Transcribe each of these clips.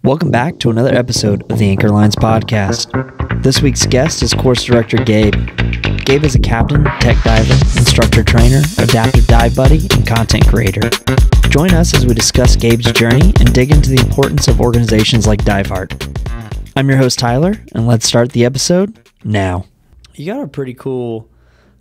Welcome back to another episode of the Anchor Lines podcast. This week's guest is Course Director Gabe. Gabe is a captain, Tec Diver, instructor trainer, adaptive dive buddy, and content creator. Join us as we discuss Gabe's journey and dig into the importance of organizations like Diveheart. I'm your host, Tyler, and let's start the episode now. You got a pretty cool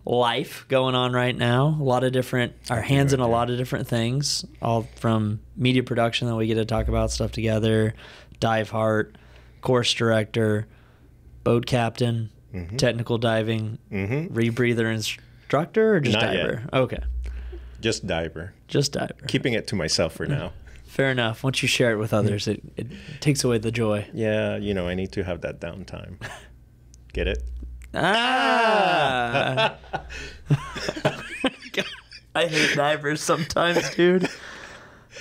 life going on right now. A lot of different, our hands in a lot of different things, all from media production that we get to talk about stuff together, Diveheart, course director, boat captain, technical diving, rebreather instructor, or just Not diver? Yet. Okay. Just diver. Just diver. Keeping it to myself for now. Fair enough. Once you share it with others, it takes away the joy. Yeah, you know, I need to have that downtime. Get it? Ah! I hate divers sometimes, dude.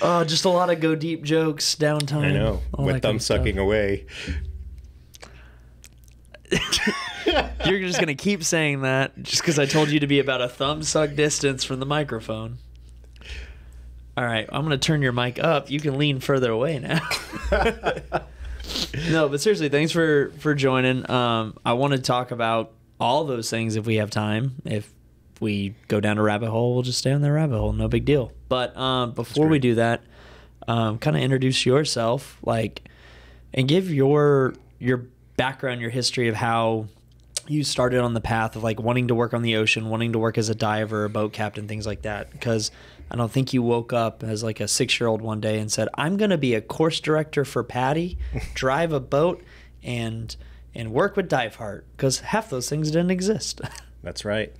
Oh, just a lot of go deep jokes, downtime. I know. With thumb sucking away. You're just going to keep saying that just because I told you to be about a thumb suck distance from the microphone. All right, I'm going to turn your mic up. You can lean further away now. No, but seriously, thanks for joining. I want to talk about all those things if we have time. If we go down a rabbit hole, we'll just stay on the rabbit hole. No big deal. But before we do that, kind of introduce yourself, and give your background, your history of how you started on the path of wanting to work on the ocean, wanting to work as a diver, a boat captain, things like that. Because I don't think you woke up as a 6-year-old one day and said, I'm going to be a course director for PADI, drive a boat, and work with Diveheart, because half those things didn't exist. That's right.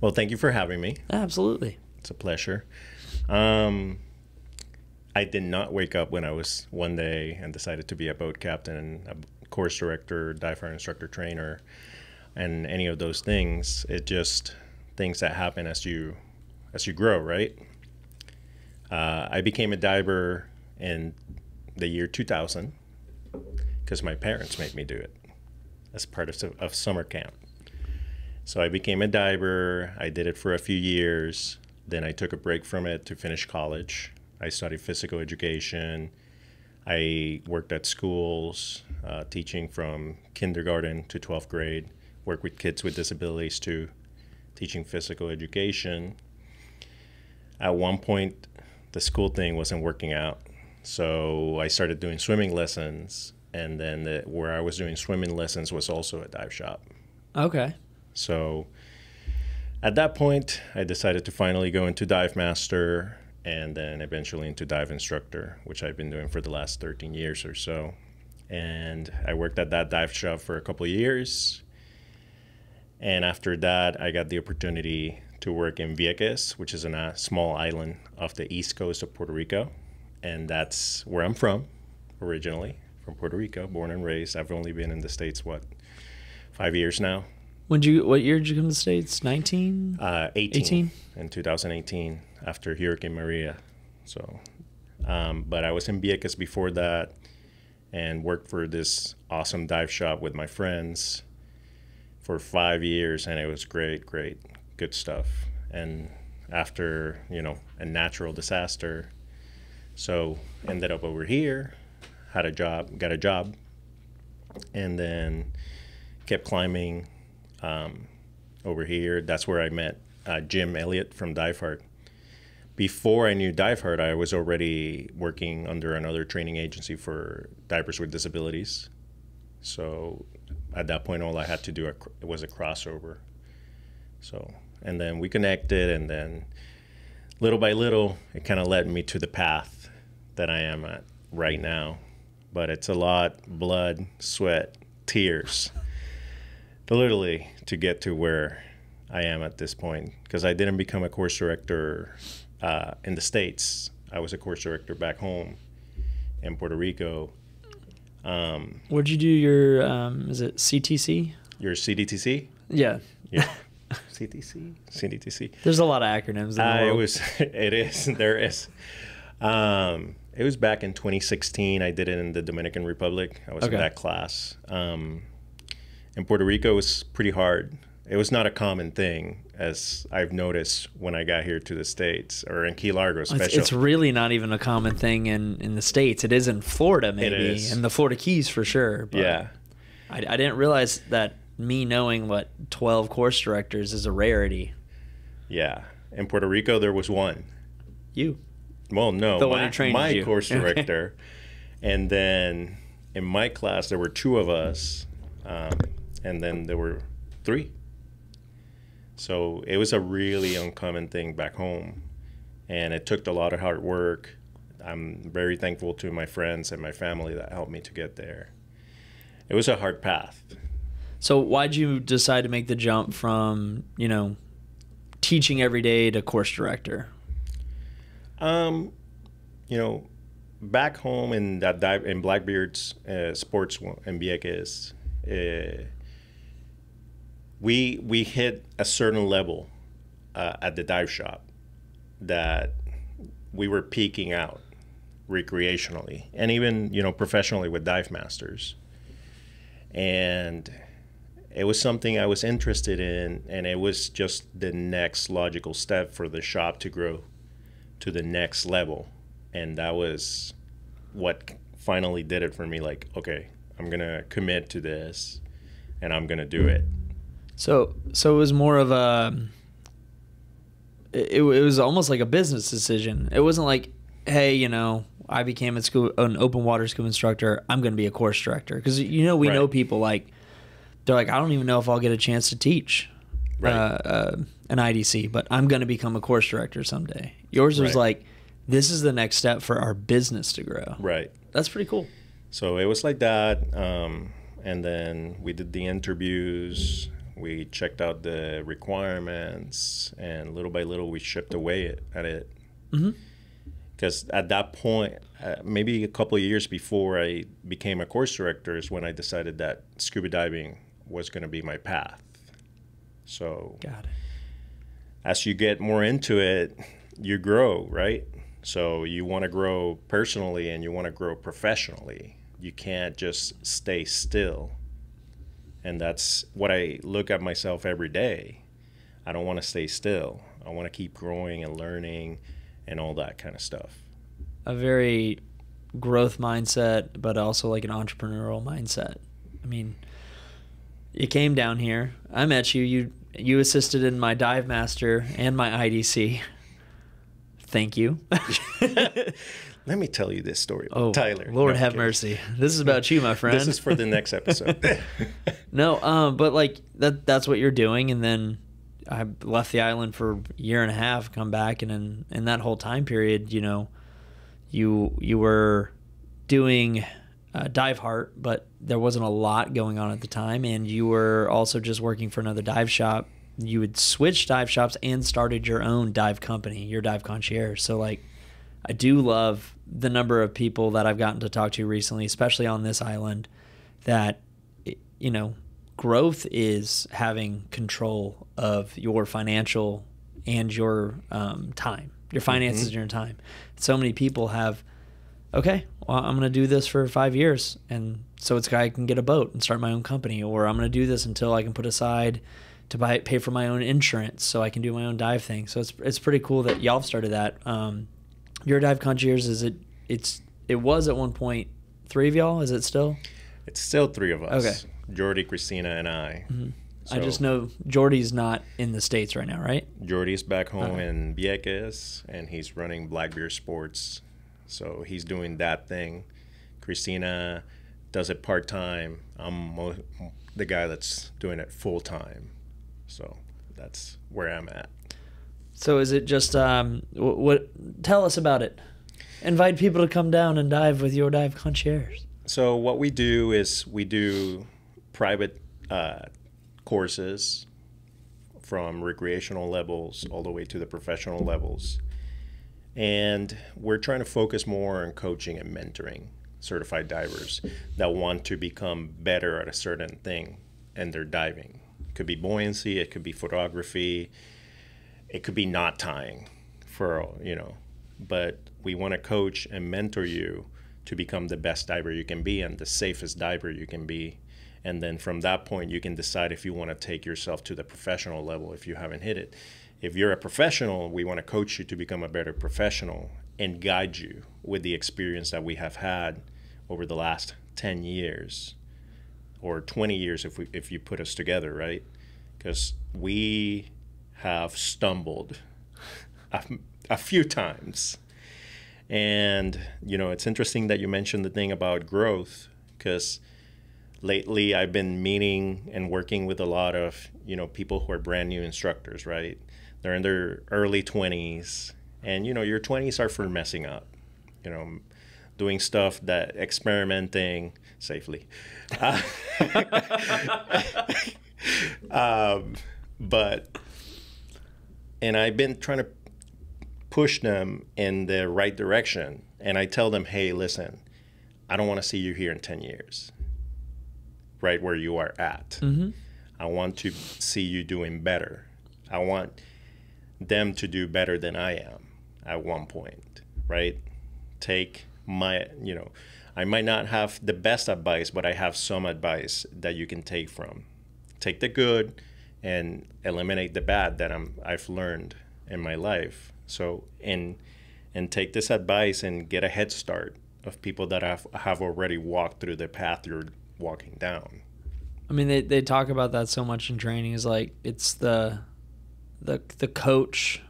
Well, thank you for having me. Absolutely. It's a pleasure. I did not wake up when I was one day and decided to be a boat captain, a course director, Diveheart Instructor Trainer, and any of those things. It just things that happen as you grow, right? I became a diver in the year 2000 because my parents made me do it as part of summer camp. So I became a diver. I did it for a few years. Then I took a break from it to finish college. I studied physical education. I worked at schools, teaching from kindergarten to 12th grade, worked with kids with disabilities too, teaching physical education. At one point, the school thing wasn't working out. So I started doing swimming lessons. And then where I was doing swimming lessons was also a dive shop. Okay. So at that point, I decided to finally go into Dive Master and then eventually into Dive Instructor, which I've been doing for the last 13 years or so. And I worked at that dive shop for a couple of years. And after that, I got the opportunity to work in Vieques, which is a small island off the east coast of Puerto Rico. And that's where I'm from originally, from Puerto Rico, born and raised. I've only been in the States, 5 years now. What year did you come to the States? 19? 18. In 2018, after Hurricane Maria. So, but I was in Vieques before that and worked for this awesome dive shop with my friends for 5 years, and it was great, good stuff. And after, a natural disaster, so ended up over here, got a job, and then kept climbing over here. That's where I met Jim Elliott from Diveheart. Before I knew Diveheart, I was already working under another training agency for divers with disabilities. So at that point, all I had to do was a crossover. So, and then we connected, and then little by little, it kind of led me to the path that I am at right now. But it's a lot blood, sweat, tears, literally, to get to where I am at this point. Because I didn't become a course director in the States. I was a course director back home in Puerto Rico. Where'd you do your, is it CTC? Your CDTC? Yeah. CTC? CDTC. There's a lot of acronyms in the world. There is. It was back in 2016. I did it in the Dominican Republic. I was in that class. In Puerto Rico, it was pretty hard. it was not a common thing, as I've noticed when I got here to the States, or in Key Largo especially. It's really not even a common thing in the States. It is in Florida, maybe, and the Florida Keys for sure. But yeah. I didn't realize that me knowing what 12 course directors is a rarity. Yeah. In Puerto Rico, there was one. You. Well, no. The one who trained my you. course director. And then in my class, there were 2 of us. And then there were 3. So it was a really uncommon thing back home. And it took a lot of hard work. I'm very thankful to my friends and my family that helped me to get there. It was a hard path. So why'd you decide to make the jump from, teaching every day to course director? Back home in Blackbeard's sports in Vieques, we hit a certain level at the dive shop that we were peaking out recreationally and even professionally with dive masters. And it was something I was interested in, and it was just the next logical step for the shop to grow to the next level. And that was what finally did it for me. Like, okay, I'm gonna commit to this and I'm gonna do it. So it was more of it was almost like a business decision. It wasn't like, hey, I became an open water scuba instructor, I'm going to be a course director. Because, we know people they're like, I don't even know if I'll get a chance to teach an IDC, but I'm going to become a course director someday. Yours was like, this is the next step for our business to grow. Right. That's pretty cool. So it was like that. And then we did the interviews. We checked out the requirements. And little by little, we chipped away at it. Mm-hmm. Because at that point, maybe a couple of years before I became a course director is when I decided that scuba diving was going to be my path. So got it. As you get more into it, you grow, right? So you want to grow personally and you want to grow professionally. You can't just stay still. And that's what I look at myself every day. I don't want to stay still. I want to keep growing and learning and all that kind of stuff. A very growth mindset, but also like an entrepreneurial mindset. I mean, you came down here. I met you. You assisted in my dive master and my IDC. Thank you. Let me tell you this story about Tyler. Lord have mercy. This is about you, my friend. This is for the next episode. No, but like that's what you're doing, and then I left the island for a year and a half, come back, and in that whole time period, you were doing Diveheart, but there wasn't a lot going on at the time, and you were also just working for another dive shop. You had switched dive shops and started your own dive company, your dive concierge. So like, I do love the number of people that I've gotten to talk to recently, especially on this island, that, growth is having control of your financial and your time, your finances and your time. So many people have, okay, well, I'm going to do this for 5 years, and so I can get a boat and start my own company, or I'm going to do this until I can put aside to pay for my own insurance so I can do my own dive thing. So it's pretty cool that y'all started that. Your dive concierge, it was at one point 3 of y'all. Is it still? It's still 3 of us. Okay. Jordy, Christina, and I. Mm-hmm. So, I just know Jordy's not in the States right now, right? Jordy's back home in Vieques, and he's running Blackbeard Sports. So he's doing that thing. Christina does it part-time. I'm the guy that's doing it full-time. So that's where I'm at. So is it just, what? Tell us about it. Invite people to come down and dive with your dive concierge. So what we do is we do private courses from recreational levels all the way to the professional levels. And we're trying to focus more on coaching and mentoring certified divers that want to become better at a certain thing and they're diving. It could be buoyancy, it could be photography, it could be knot tying but we want to coach and mentor you to become the best diver you can be and the safest diver you can be. And then from that point, you can decide if you want to take yourself to the professional level if you haven't hit it. If you're a professional, we want to coach you to become a better professional and guide you with the experience that we have had over the last 10 years or 20 years if you put us together, right? Because we have stumbled a few times. And, you know, it's interesting that you mentioned the thing about growth, because lately I've been meeting and working with a lot of, you know, people who are brand new instructors, right? They're in their early 20s. And, you know, your 20s are for messing up, you know, doing stuff that experimenting safely. And I've been trying to push them in the right direction. And I tell them, hey, listen, I don't want to see you here in 10 years, right where you are at. Mm-hmm. I want to see you doing better. I want them to do better than I am at one point, right? Take my, you know, I might not have the best advice, but I have some advice that you can take from. Take the good and eliminate the bad that I've learned in my life. So, and take this advice and get a head start of people that have already walked through the path you're walking down. I mean, they talk about that so much in training. Is like it's the coach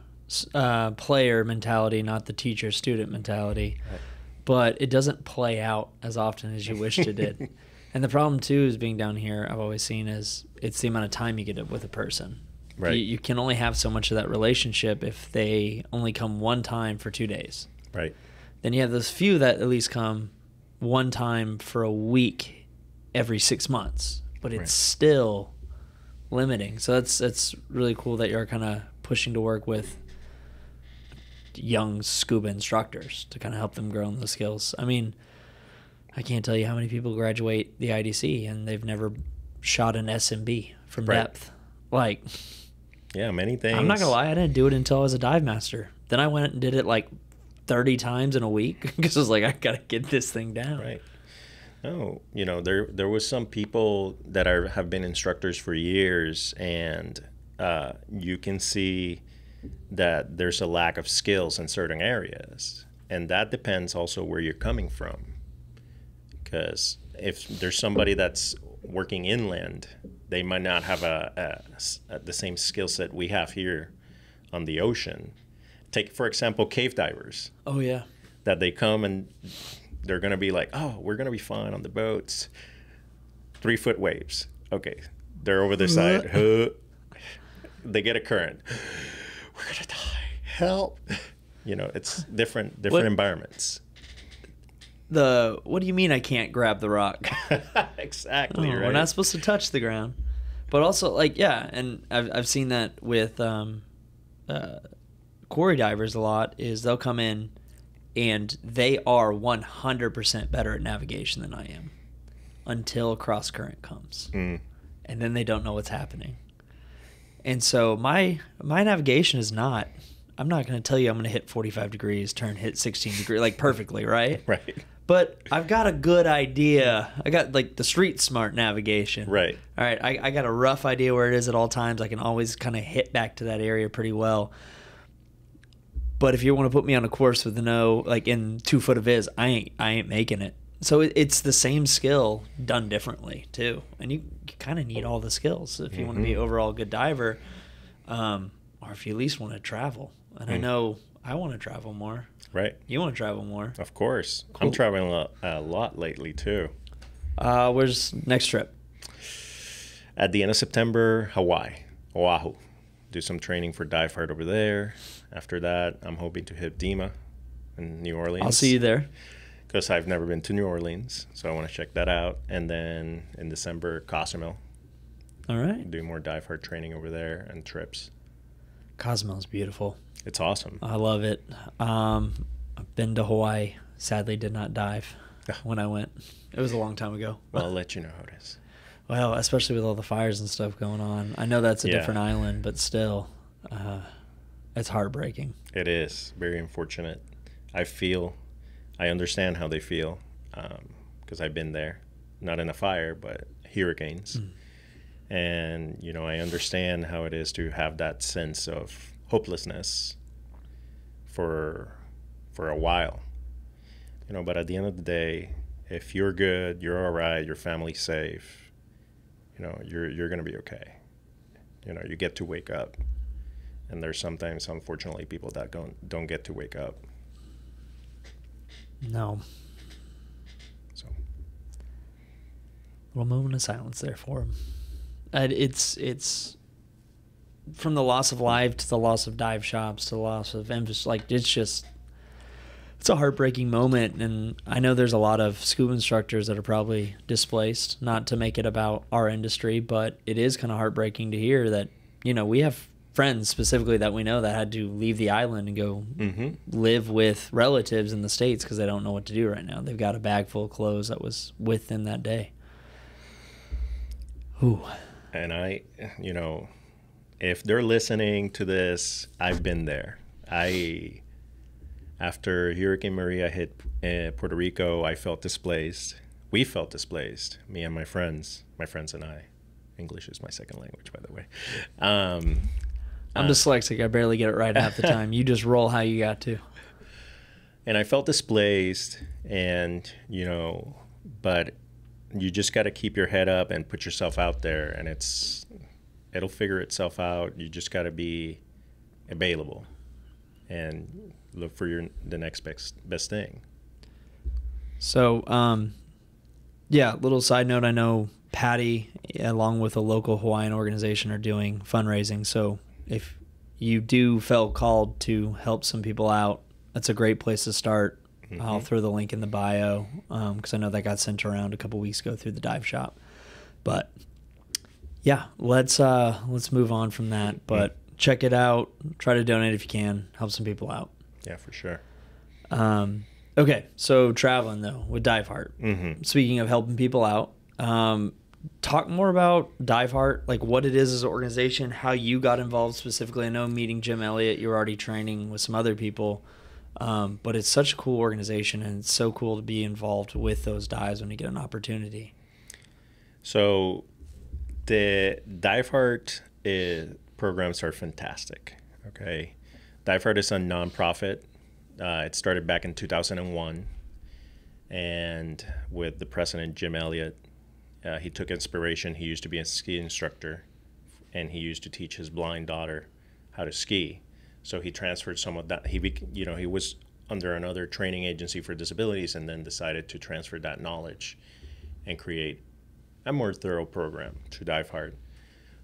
player mentality, not the teacher student mentality. Right. But it doesn't play out as often as you wished it did. And the problem too is being down here, I've always seen is it's the amount of time you get with a person. Right. You can only have so much of that relationship if they only come one time for 2 days. Right. Then you have those few that at least come one time for a week every 6 months. But it's still limiting. So that's really cool that you're kind of pushing to work with young scuba instructors to kind of help them grow in the skills. I mean, I can't tell you how many people graduate the IDC and they've never shot an SMB from depth. Like, yeah, many things. I'm not gonna lie, I didn't do it until I was a dive master. Then I went and did it like 30 times in a week because I was like, I gotta get this thing down. Right. No, you know, there was some people that have been instructors for years, and you can see that there's a lack of skills in certain areas, and that depends also where you're coming from. Because if there's somebody that's working inland, they might not have the same skill set we have here on the ocean. Take, for example, cave divers. Oh, yeah. That they come and they're going to be like, oh, we're going to be fine on the boats. 3-foot waves. Okay. They're over the side. They get a current. We're going to die. Help. You know, it's different environments. What do you mean I can't grab the rock? Exactly, right. We're not supposed to touch the ground. But also, like, yeah, and I've seen that with quarry divers a lot, is they'll come in and they are 100% better at navigation than I am until a cross current comes. And then they don't know what's happening. And so my navigation is not, I'm not going to tell you I'm going to hit 45 degrees, hit 16 degrees, like perfectly, right? Right. But I've got a good idea. I got like the street smart navigation. Right. All right. I got a rough idea where it is at all times. I can always kind of hit back to that area pretty well. But if you want to put me on a course with no, like in 2 foot of viz, I ain't making it. So it's the same skill done differently too. And you kind of need all the skills if you want to be overall a good diver, or if you at least want to travel. And I know I want to travel more. Right. You want to travel more. Of course. Cool. I'm traveling a lot lately too. Where's next trip? At the end of September, Oahu. Do some training for Diveheart over there. After that, I'm hoping to hit Dima in New Orleans. I'll see you there. Because I've never been to New Orleans, so I want to check that out. And then in December, Cozumel. All right. Do more Diveheart training over there and trips. Cozumel's beautiful. It's awesome. I love it. I've been to Hawaii. Sadly, did not dive when I went. It was a long time ago. Well, I'll let you know how it is. Well, especially with all the fires and stuff going on. I know that's a different island, but still, it's heartbreaking. It is. Very unfortunate. I understand how they feel because I've been there. Not in a fire, but hurricanes. And, you know, I understand how it is to have that sense of hopelessness for a while, you know, but at the end of the day, if you're good, you're all right, your family's safe, you know, you're going to be okay. You know, you get to wake up. And there's sometimes, unfortunately, people that don't get to wake up. No. So, a little moment of silence there for him. It's from the loss of life to the loss of dive shops to the loss of emphasis. Like, it's a heartbreaking moment. And I know there's a lot of scuba instructors that are probably displaced, not to make it about our industry, but it is kind of heartbreaking to hear that, you know, we have friends specifically that we know that had to leave the island and go live with relatives in the States because they don't know what to do right now. They've got a bag full of clothes that was with them that day. Ooh. And I, you know, if they're listening to this, I've been there. After Hurricane Maria hit Puerto Rico, I felt displaced. We felt displaced, me and my friends and I. English is my second language, by the way. I'm dyslexic. I barely get it right half the time. You just roll how you got to. And I felt displaced, and, you know, but you just got to keep your head up and put yourself out there, and it'll figure itself out. You just got to be available and look for the next best thing. So, yeah, little side note, I know PADI, along with a local Hawaiian organization, are doing fundraising. So if you do felt called to help some people out, that's a great place to start. I'll throw the link in the bio because I know that got sent around a couple weeks ago through the dive shop. But yeah, let's move on from that. But check it out. Try to donate if you can. Help some people out. Yeah, for sure. Okay, so traveling though with Diveheart. Speaking of helping people out, talk more about Diveheart, like what it is as an organization, how you got involved specifically. I know meeting Jim Elliott, you're already training with some other people, but it's such a cool organization, and it's so cool to be involved with those dives when you get an opportunity. So the Diveheart programs are fantastic. Okay, Diveheart is a nonprofit. It started back in 2001, and with the president, Jim Elliott. He took inspiration. He used to be a ski instructor, and he used to teach his blind daughter how to ski. So he transferred some of that. He was under another training agency for disabilities, and then decided to transfer that knowledge and create a more thorough program to Diveheart.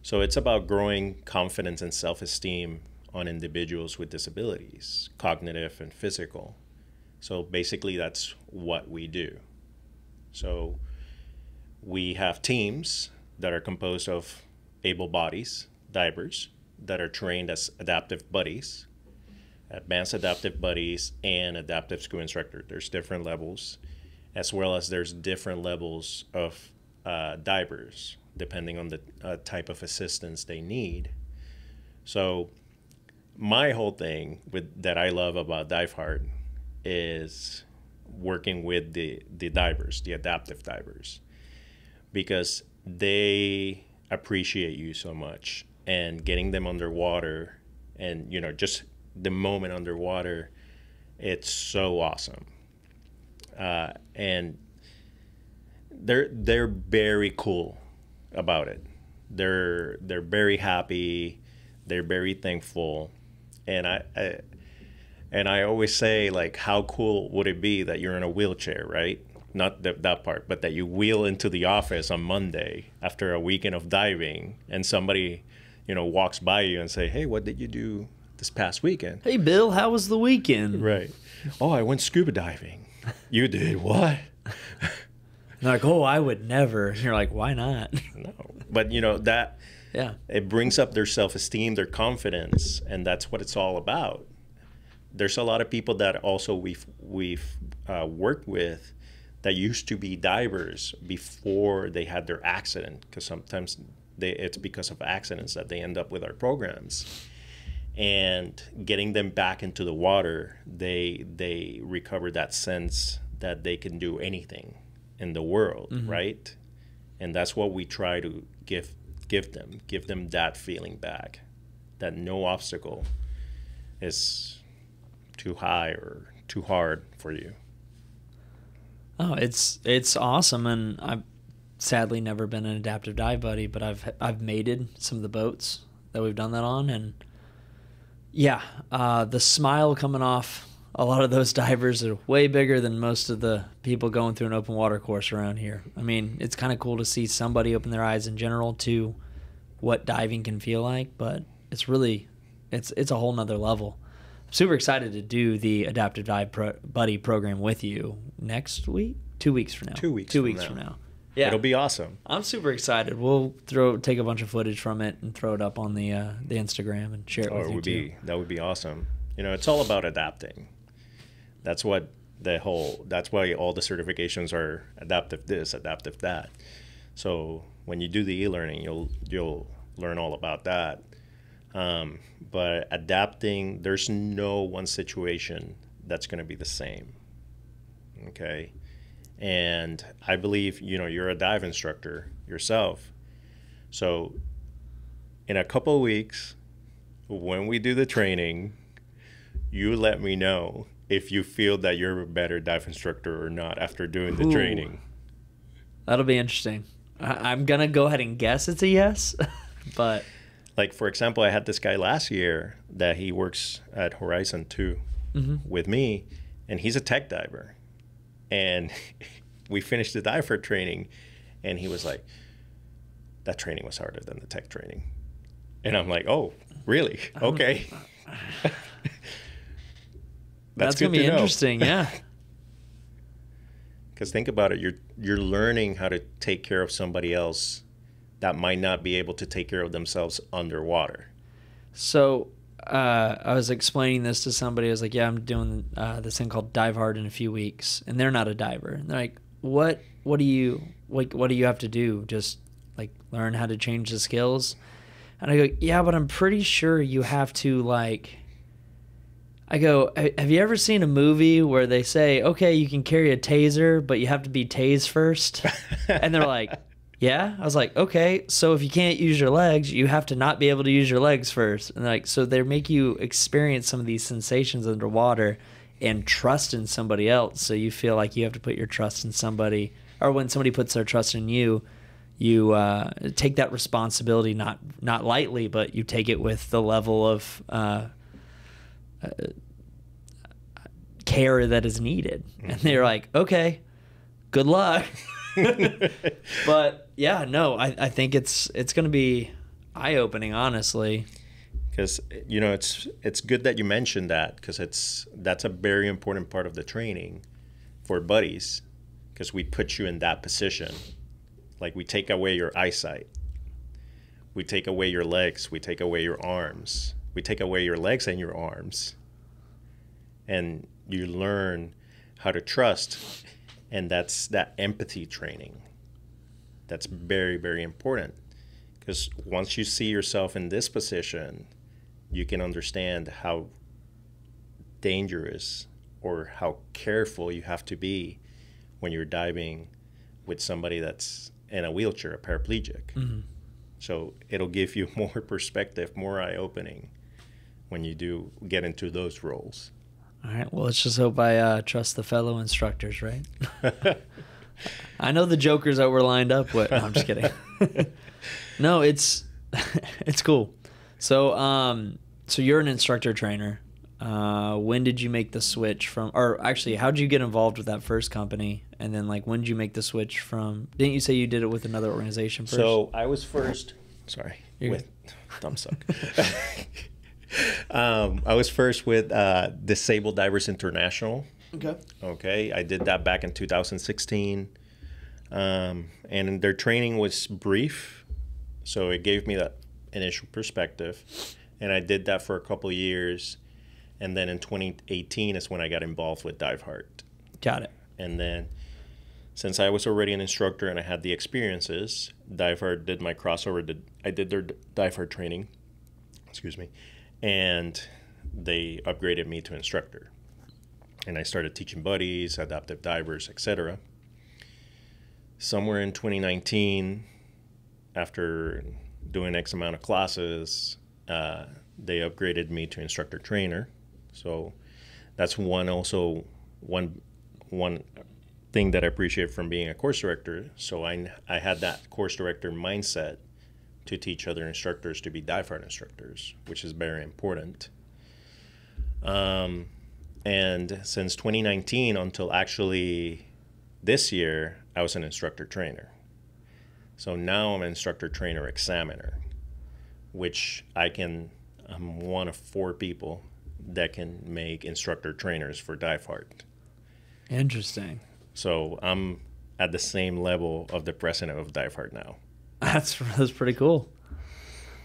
So it's about growing confidence and self-esteem on individuals with disabilities, cognitive and physical. So basically, that's what we do. So we have teams that are composed of able bodies, divers, that are trained as adaptive buddies, advanced adaptive buddies, and adaptive scuba instructor. There's different levels, as well as there's different levels of divers, depending on the type of assistance they need. So my whole thing that I love about Diveheart is working with the divers, the adaptive divers, because they appreciate you so much, and getting them underwater and, you know, just the moment underwater, it's so awesome. And they're very cool about it. They're very happy. They're very thankful. And I always say, like, how cool would it be that you're in a wheelchair, right? Not that part, but that you wheel into the office on Monday after a weekend of diving, and somebody, you know, walks by you and say, "Hey, what did you do this past weekend?" Hey, Bill, how was the weekend? Right. "Oh, I went scuba diving." "You did what?" They're like, "Oh, I would never." And you're like, "Why not?" No, but you know that. Yeah. It brings up their self-esteem, their confidence, and that's what it's all about. There's a lot of people that also we've worked with that used to be divers before they had their accident, because sometimes it's because of accidents that they end up with our programs. And getting them back into the water, they recover that sense that they can do anything in the world, right? And that's what we try to give them that feeling back, that no obstacle is too high or too hard for you. Oh, it's awesome, and I've sadly never been an adaptive dive buddy, but I've mated some of the boats that we've done that on, and yeah, the smile coming off a lot of those divers are way bigger than most of the people going through an open water course around here. I mean, it's kind of cool to see somebody open their eyes in general to what diving can feel like, but it's really, it's a whole nother level. I'm super excited to do the Adaptive Dive Buddy program with you next week, 2 weeks from now. 2 weeks from now. Yeah, it'll be awesome. I'm super excited. We'll take a bunch of footage from it and throw it up on the Instagram and share it with you too. That would be awesome. You know, it's all about adapting. That's why all the certifications are adaptive this, adaptive that. So when you do the e-learning, you'll learn all about that. But adapting, there's no one situation that's going to be the same. Okay. And I believe, you're a dive instructor yourself. So in a couple of weeks, when we do the training, you let me know if you feel that you're a better dive instructor or not after doing the training. That'll be interesting. I'm going to go ahead and guess it's a yes, but... Like, for example, I had this guy last year that he works at Horizon 2 with me, and he's a Tec Diver. And we finished the Diveheart training, and he was like, that training was harder than the Tec training. And I'm like, oh, really? Okay. That's going to be interesting, yeah. Because think about it, you're learning how to take care of somebody else that might not be able to take care of themselves underwater. So I was explaining this to somebody. I was like, yeah, I'm doing this thing called Diveheart in a few weeks. And they're not a diver. And they're like, what do you have to do? Just like learn how to change the skills? And I go, yeah, but I'm pretty sure you have to I go, have you ever seen a movie where they say, okay, you can carry a taser, but you have to be tased first? And they're like, yeah. I was like, okay, so if you can't use your legs, you have to not be able to use your legs first. And like, so they make you experience some of these sensations underwater and trust in somebody else. So you feel like you have to put your trust in somebody, or when somebody puts their trust in you, you take that responsibility not lightly, but you take it with the level of care that is needed. And they're like, okay, good luck. But yeah, no, I think it's going to be eye-opening, honestly. Because it's good that you mentioned that, because that's a very important part of the training for buddies, because we put you in that position. Like, we take away your eyesight, we take away your legs, we take away your arms, we take away your legs and your arms, and you learn how to trust. And that's that empathy training. That's very, very important, because once you see yourself in this position, you can understand how dangerous or how careful you have to be when you're diving with somebody that's in a wheelchair, a paraplegic. Mm-hmm. So it'll give you more perspective, more eye-opening when you do get into those roles. All right. Well, let's just hope I trust the fellow instructors, right? I know the jokers that were lined up with. No, I'm just kidding. No, it's cool. So, so you're an instructor trainer. When did you make the switch from, or actually, how did you get involved with that first company? And then, when did you make the switch from? Didn't you say you did it with another organization first? So I was first. Sorry, with thumbsuck. I was first with Disabled Divers International. Okay. I did that back in 2016. And their training was brief, so it gave me that initial perspective. And I did that for a couple of years. And then in 2018 is when I got involved with Diveheart. Got it. And then, since I was already an instructor and I had the experiences, Diveheart did my crossover. I did their Diveheart training. Excuse me. And they upgraded me to instructor. And I started teaching buddies, adaptive divers, etc. somewhere in 2019, after doing X amount of classes, they upgraded me to instructor trainer. So that's one thing that I appreciate from being a course director. So I had that course director mindset to teach other instructors to be Diveheart instructors, which is very important. And since 2019 until actually this year, I was an instructor trainer. So now I'm an instructor trainer examiner, which I'm one of 4 people that can make instructor trainers for Diveheart. Interesting. So I'm at the same level of the president of Diveheart now. That's pretty cool.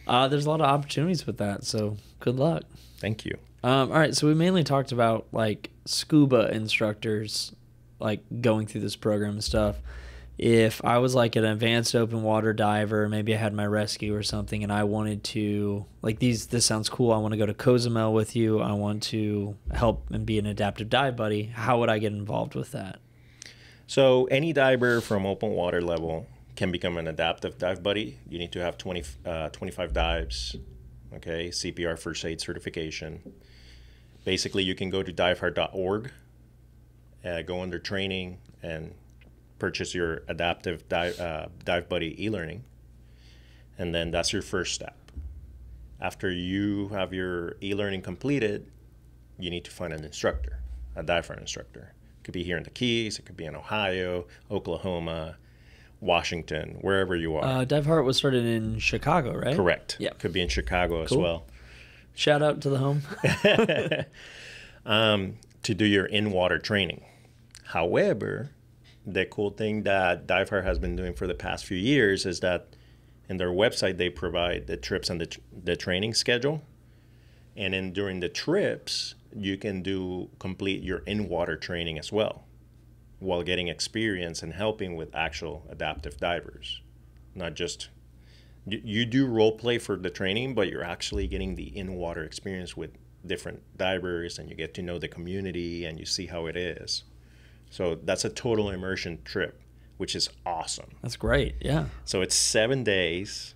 There's a lot of opportunities with that, so good luck. Thank you. All right, so we mainly talked about like scuba instructors, like going through this program and stuff. If I was like an advanced open water diver, maybe I had my rescue or something, and I wanted to, like, this sounds cool, I want to go to Cozumel with you, I want to help and be an adaptive dive buddy, how would I get involved with that? So any diver from open water level can become an adaptive dive buddy. You need to have 25 dives, okay, CPR first aid certification. Basically, you can go to diveheart.org, go under training, and purchase your adaptive dive buddy e-learning. And then that's your first step. After you have your e-learning completed, you need to find an instructor, a Diveheart instructor. It could be here in the Keys, it could be in Ohio, Oklahoma, Washington, wherever you are. Diveheart was started in Chicago, right? Correct. Yeah. Could be in Chicago Cool. as well. Shout out to the home. To do your in-water training. However, the cool thing that Diveheart has been doing for the past few years is that in their website, they provide the trips and the training schedule. And then during the trips, you can complete your in-water training as well, while getting experience and helping with actual adaptive divers. Not just, you do role play for the training, but you're actually getting the in-water experience with different divers, and you get to know the community and you see how it is. So that's a total immersion trip, which is awesome. That's great, yeah. So it's 7 days.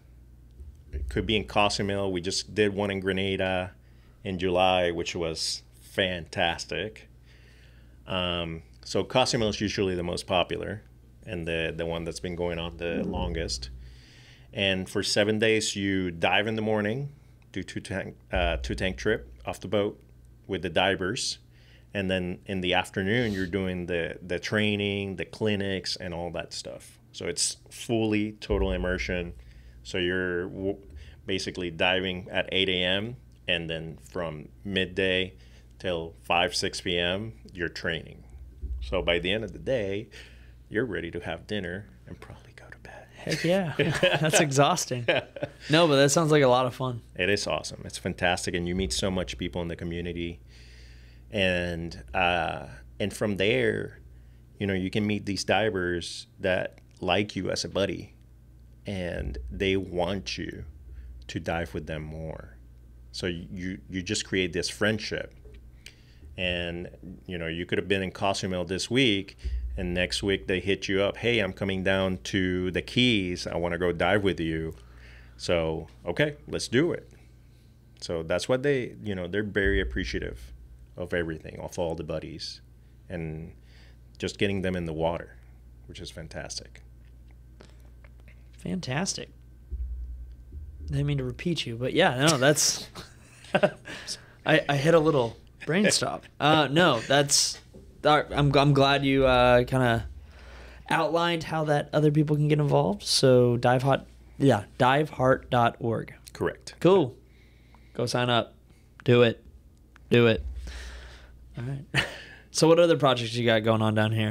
It could be in Cozumel. We just did one in Grenada in July, which was fantastic. So Cozumel is usually the most popular and the one that's been going on the longest. And for 7 days, you dive in the morning, do two tank trip off the boat with the divers. And then in the afternoon, you're doing the training, the clinics, and all that stuff. So it's fully total immersion. So you're basically diving at 8 a.m. and then from midday till 6 p.m., you're training. So by the end of the day, you're ready to have dinner and probably go to bed. Heck yeah. That's exhausting. No, but that sounds like a lot of fun. It is awesome. It's fantastic. And you meet so much people in the community. And from there, you can meet these divers that like you as a buddy, and they want you to dive with them more. So you just create this friendship. And, you could have been in Cozumel this week, and next week they hit you up, hey, I'm coming down to the Keys. I want to go dive with you. So, okay, let's do it. So that's what they're very appreciative of everything, of all the buddies, and just getting them in the water, which is fantastic. Fantastic. I didn't mean to repeat you, but yeah, no, that's... I hit a little brain stop. No, that's... I'm glad you kind of outlined how that other people can get involved. So diveheart.org. Correct. Cool. Go sign up. Do it. All right. So what other projects you got going on down here?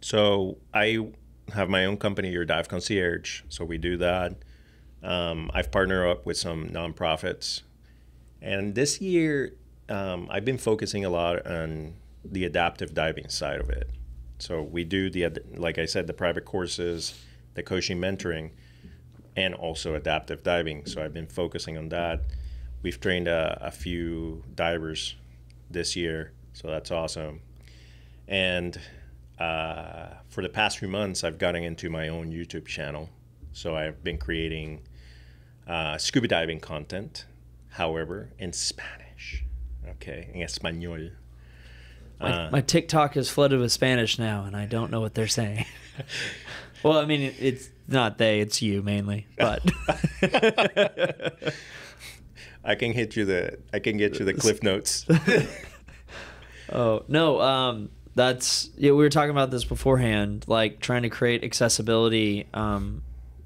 So I have my own company, Your Dive Concierge. So we do that. I've partnered up with some nonprofits. And this year, I've been focusing a lot on the adaptive diving side of it. So we do, like I said, the private courses, the coaching mentoring, and also adaptive diving. So I've been focusing on that. We've trained a few divers this year, so that's awesome. And for the past few months, I've gotten into my own YouTube channel. So I've been creating scuba diving content, however, in Spanish. Okay, en español. My TikTok is flooded with Spanish now, and I don't know what they're saying. Well, I mean, it's not they, it's you mainly, but I can get you the cliff notes. Oh, no, we were talking about this beforehand, like trying to create accessibility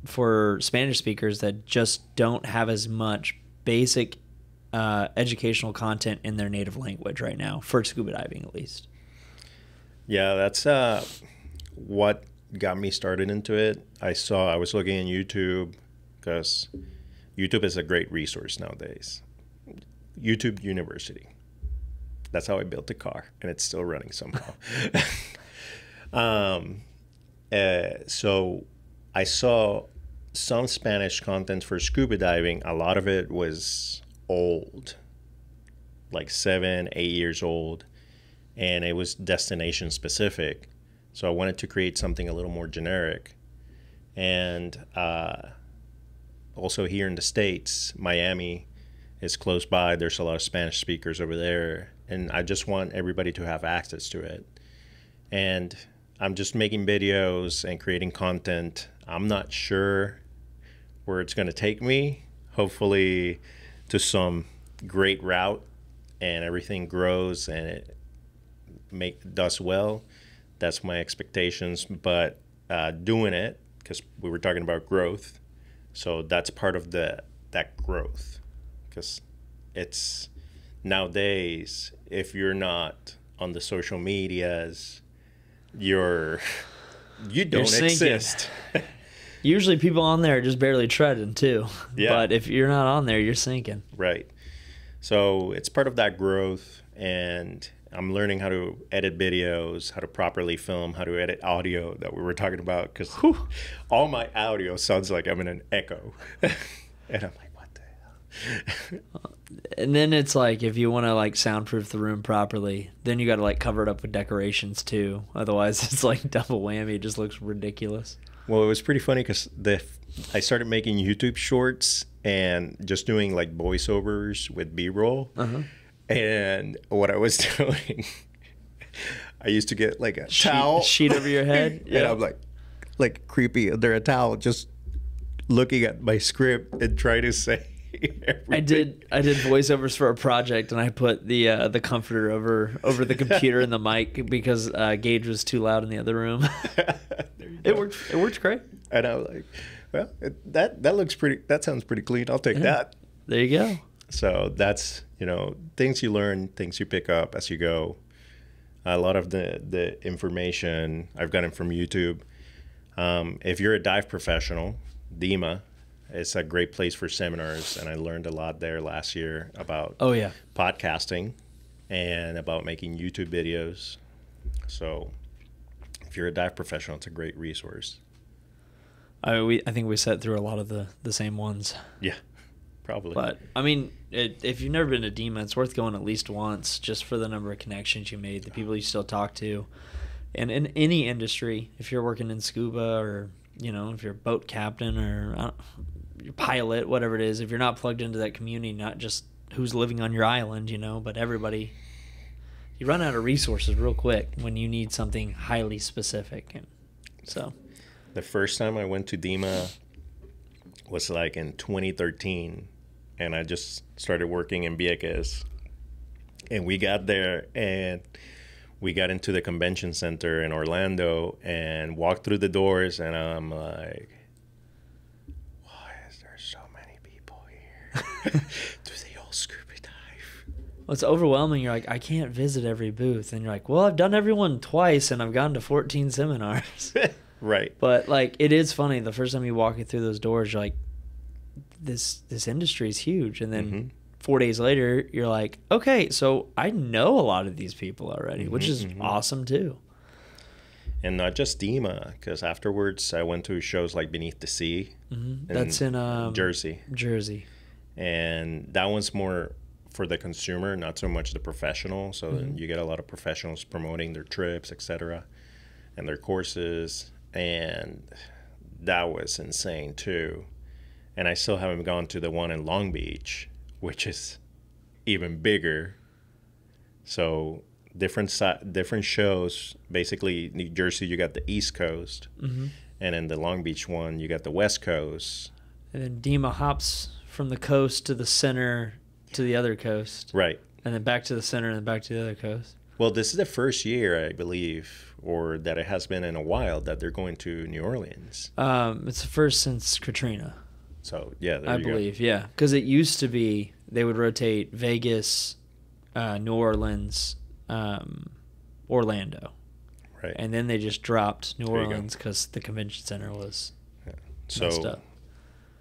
for Spanish speakers that just don't have as much basic educational content in their native language right now, for scuba diving at least. Yeah, that's what got me started into it. I was looking in YouTube, because YouTube is a great resource nowadays. YouTube University. That's how I built a car, and it's still running somehow. So I saw some Spanish content for scuba diving. A lot of it was old, like 7, 8 years old, and it was destination specific. So I wanted to create something a little more generic. And also here in the States, Miami is close by. There's a lot of Spanish speakers over there, and I just want everybody to have access to it. And I'm just making videos and creating content. I'm not sure where it's going to take me. Hopefully to some great route, and everything grows and it does well. That's my expectations. But doing it, because we were talking about growth, so that's part of that growth. Because it's nowadays, if you're not on the social medias, you don't exist. Usually people on there are just barely treading too. Yeah. But if you're not on there, you're sinking. Right. So it's part of that growth, and I'm learning how to edit videos, how to properly film, how to edit audio that we were talking about, because all my audio sounds like I'm in an echo. And I'm like, what the hell? And then it's like, if you want to like soundproof the room properly, then you got to like cover it up with decorations too. Otherwise it's like double whammy. It just looks ridiculous. Well, it was pretty funny because I started making YouTube shorts and just doing like voiceovers with B-roll. And what I was doing, I used to get like a towel sheet over your head. And I'm like creepy under a towel, just looking at my script and trying to say everything. I did voiceovers for a project, and I put the comforter over the computer and the mic because Gage was too loud in the other room. It worked great. And I was like, well, that looks pretty. That sounds pretty clean. I'll take that. There you go. So that's, things you learn, things you pick up as you go. A lot of the information I've gotten from YouTube. If you're a dive professional, DIMA, it's a great place for seminars, and I learned a lot there last year about podcasting and about making YouTube videos. So if you're a dive professional, it's a great resource. I think we sat through a lot of the same ones. Yeah, probably. But, I mean, if you've never been to DIMA, it's worth going at least once just for the number of connections you made, the people you still talk to. And in any industry, if you're working in scuba or, if you're a boat captain or your pilot, whatever it is, if you're not plugged into that community, not just who's living on your island, but everybody, you run out of resources real quick when you need something highly specific. And so the first time I went to DIMA was like in 2013, and I just started working in Vieques, and we got there and we got into the convention center in Orlando and walked through the doors, and I'm like, why is there so many people here? Do they all scuba dive? Well, it's overwhelming. You're like, I can't visit every booth. And you're like, well, I've done everyone twice, and I've gone to 14 seminars. Right. But, like, it is funny. The first time you walk through those doors, you're like, this industry is huge. And then 4 days later, you're like, okay, so I know a lot of these people already, which is awesome too. And not just DIMA, because afterwards I went to shows like Beneath the Sea. That's in Jersey. And that one's more for the consumer, not so much the professional. So you get a lot of professionals promoting their trips, etc. and their courses, and that was insane too. And I still haven't gone to the one in Long Beach, which is even bigger. So different shows. Basically, New Jersey, you got the East Coast, and in the Long Beach one, you got the West Coast. And then Dima hops from the coast to the center to the other coast. Right. And then back to the center and then back to the other coast. Well, this is the first year, I believe, or that it has been in a while, that they're going to New Orleans. It's the first since Katrina. So, yeah, I believe, yeah. Because it used to be they would rotate Vegas, New Orleans, Orlando. Right. And then they just dropped New Orleans because the convention center was messed up.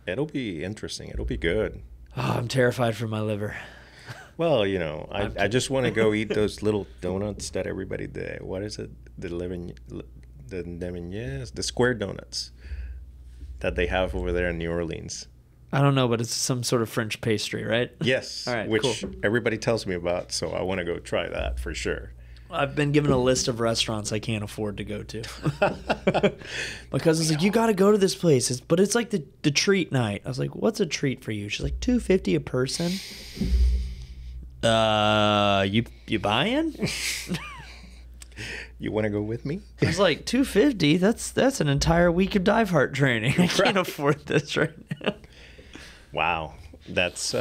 It'll be interesting. It'll be good. Oh, I'm terrified for my liver. Well, you know, I just want to go eat those little donuts that everybody did. What is it? The square donuts that they have over there in New Orleans. I don't know, but it's some sort of French pastry, right? Yes. All right, which cool. Everybody tells me about, so I want to go try that for sure. I've been given a list of restaurants I can't afford to go to. My cousin's like, you got to go to this place. But it's like the treat night. I was like, what's a treat for you? She's like, $250 a person. You buying? You want to go with me? I was like, $250? That's an entire week of Diveheart training. I can't afford this right now. Wow. That's,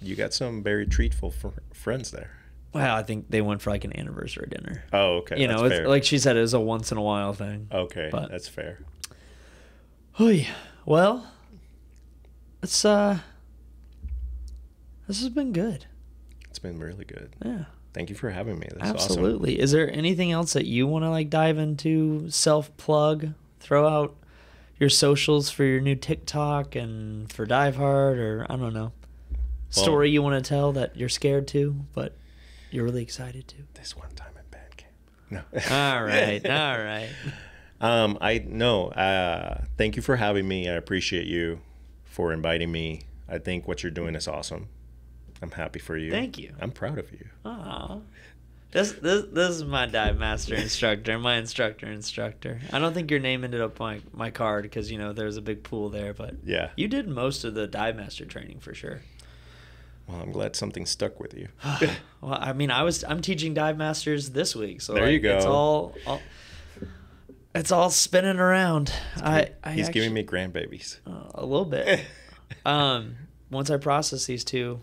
you got some very treatful friends there. Well, I think they went for like an anniversary dinner. Oh, okay. You know, it's, like she said, it was a once in a while thing. Okay, but, that's fair. Well, it's this has been good. It's been really good. Yeah. Thank you for having me. That's Absolutely. awesome. Is there anything else that you want to like dive into? Self-plug, throw out your socials for your new TikTok and for Diveheart, or I don't know, story you want to tell that you're scared to, but you're really excited to. This one time at band camp. No. All right. Thank you for having me. I appreciate you for inviting me. I think what you're doing is awesome. I'm happy for you. Thank you. I'm proud of you. Aw. This is my dive master instructor, my instructor. I don't think your name ended up on my card because, you know, there's a big pool there, but yeah, you did most of the dive master training for sure. Well, I'm glad something stuck with you. Well, I mean, I'm teaching dive masters this week, so there you go. It's all spinning around. He's giving me grandbabies. A little bit. Once I process these two,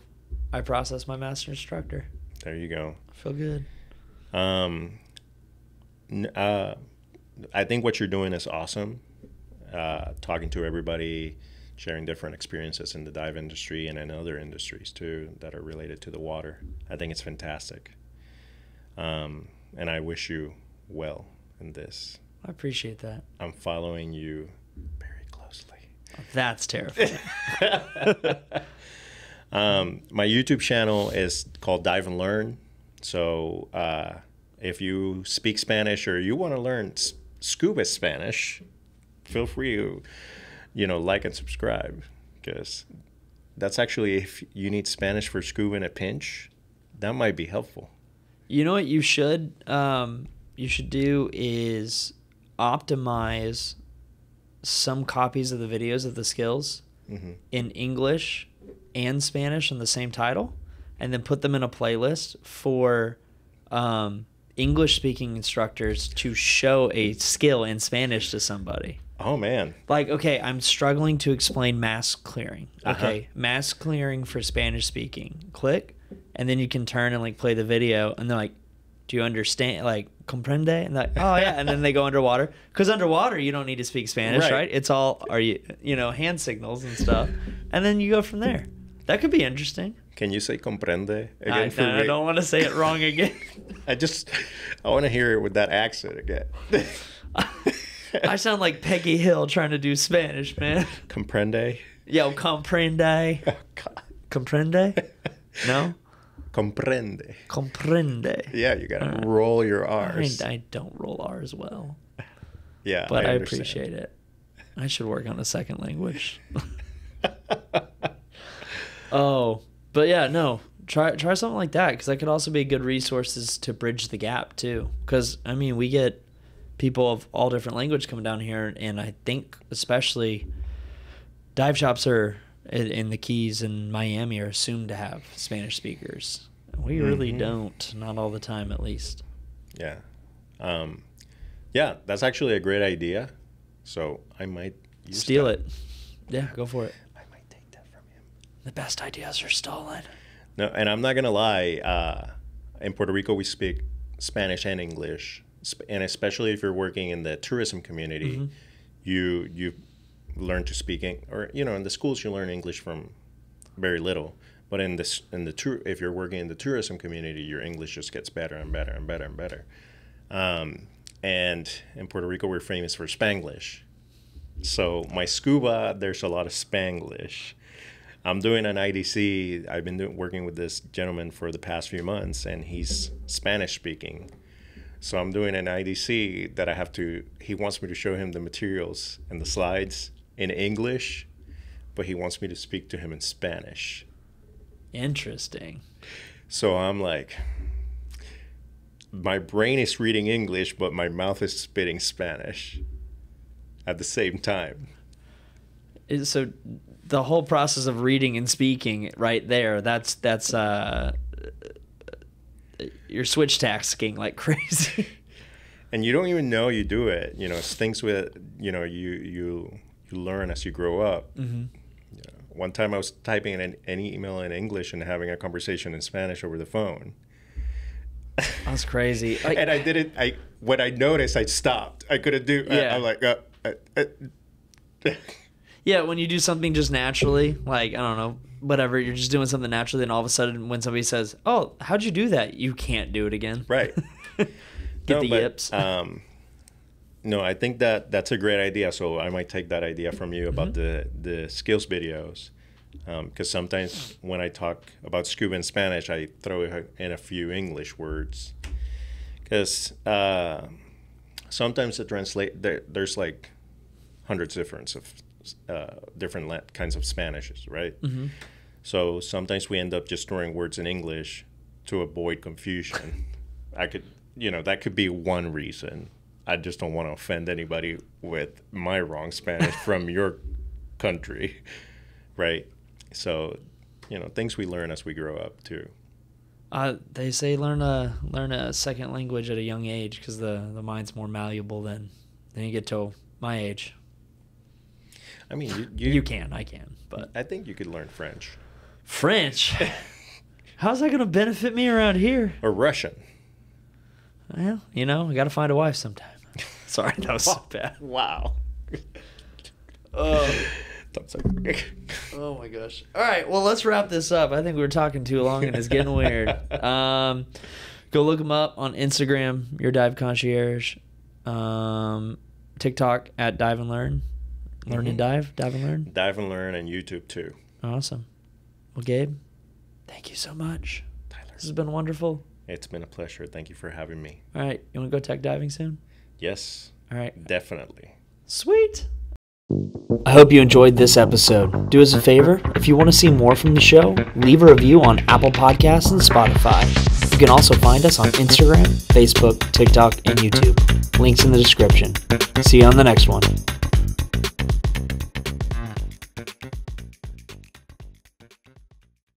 I process my master instructor. There you go. I feel good. I think what you're doing is awesome. Talking to everybody, sharing different experiences in the dive industry and in other industries too that are related to the water. I think it's fantastic. And I wish you well in this. I appreciate that. I'm following you very closely. That's terrifying. My YouTube channel is called Dive and Learn. So if you speak Spanish or you want to learn scuba Spanish, feel free to, like and subscribe, because that's actually, if you need Spanish for scuba in a pinch, that might be helpful. You know what you should do is optimize some copies of the videos of the skills in English and Spanish on the same title, and then put them in a playlist for English-speaking instructors to show a skill in Spanish to somebody. Oh, man. Like, okay, I'm struggling to explain mask clearing. Okay, mask clearing for Spanish-speaking. Click, and then you can turn and, like, play the video, and they're like, do you understand, like, comprende? And like, oh, yeah, and then they go underwater. Because underwater, you don't need to speak Spanish, right? It's all, hand signals and stuff. And then you go from there. That could be interesting. Can you say comprende again for me? I don't want to say it wrong again. I want to hear it with that accent again. I sound like Peggy Hill trying to do Spanish, man. Comprende? Yo, comprende. Oh, God. Comprende? No? Comprende. Comprende. Yeah, you got to roll your R's. I don't roll R's well. Yeah, but I appreciate it. I should work on a second language. Oh, but yeah, no. Try something like that, because that could also be good resources to bridge the gap too. Because I mean, we get people of all different language coming down here, and I think especially dive shops are in the Keys and Miami are assumed to have Spanish speakers. We really don't, not all the time at least. Yeah. Yeah, that's actually a great idea. So I might steal it. Yeah, go for it. I might take that from him. The best ideas are stolen. No, and I'm not going to lie. In Puerto Rico, we speak Spanish and English. And especially if you're working in the tourism community, you learn to speak, or in the schools you learn English from very little. But if you're working in the tourism community, your English just gets better and better and better and better. And in Puerto Rico, we're famous for Spanglish. So my scuba, there's a lot of Spanglish. I'm doing an IDC. I've been working with this gentleman for the past few months, and he's Spanish speaking. So I'm doing an IDC that he wants me to show him the materials and the slides in English, but he wants me to speak to him in Spanish. Interesting. So I'm like, my brain is reading English, but my mouth is spitting Spanish at the same time. So the whole process of reading and speaking right there, that's you're switch tasking like crazy. And you don't even know you do it. It's things with, you learn as you grow up. One time I was typing an email in English and having a conversation in Spanish over the phone. That's crazy. And I did it. When I noticed, I stopped. I couldn't do. I'm like, yeah. When you do something just naturally, like I don't know, whatever, you're just doing something naturally, and all of a sudden, when somebody says, "Oh, how'd you do that?" You can't do it again. Right. Get the yips. No, I think that's a great idea. So I might take that idea from you about the skills videos. Because sometimes when I talk about scuba in Spanish, I throw in a few English words. Because sometimes there's like hundreds of different kinds of Spanishes, right? So sometimes we end up just throwing words in English to avoid confusion. That could be one reason. I just don't want to offend anybody with my wrong Spanish from your country, right? So, things we learn as we grow up too. They say learn a second language at a young age because the mind's more malleable than you get to my age. I mean, you can, I can, but I think you could learn French. French? How's that going to benefit me around here? Or Russian. Well, I got to find a wife sometime. Sorry, that was so bad. Wow. Oh my gosh. All right, well, let's wrap this up. I think we were talking too long and it's getting weird. Go look them up on Instagram, Your Dive Concierge. TikTok at Dive and Learn. Learn and Dive and Learn. Dive and Learn, and YouTube too. Awesome. Well, Gabe, thank you so much. Tyler. This has been wonderful. It's been a pleasure. Thank you for having me. All right, you want to go tech diving soon? Yes. All right. Definitely. Sweet. I hope you enjoyed this episode. Do us a favor, if you want to see more from the show, leave a review on Apple Podcasts and Spotify. You can also find us on Instagram, Facebook, TikTok, and YouTube. Links in the description. See you on the next one.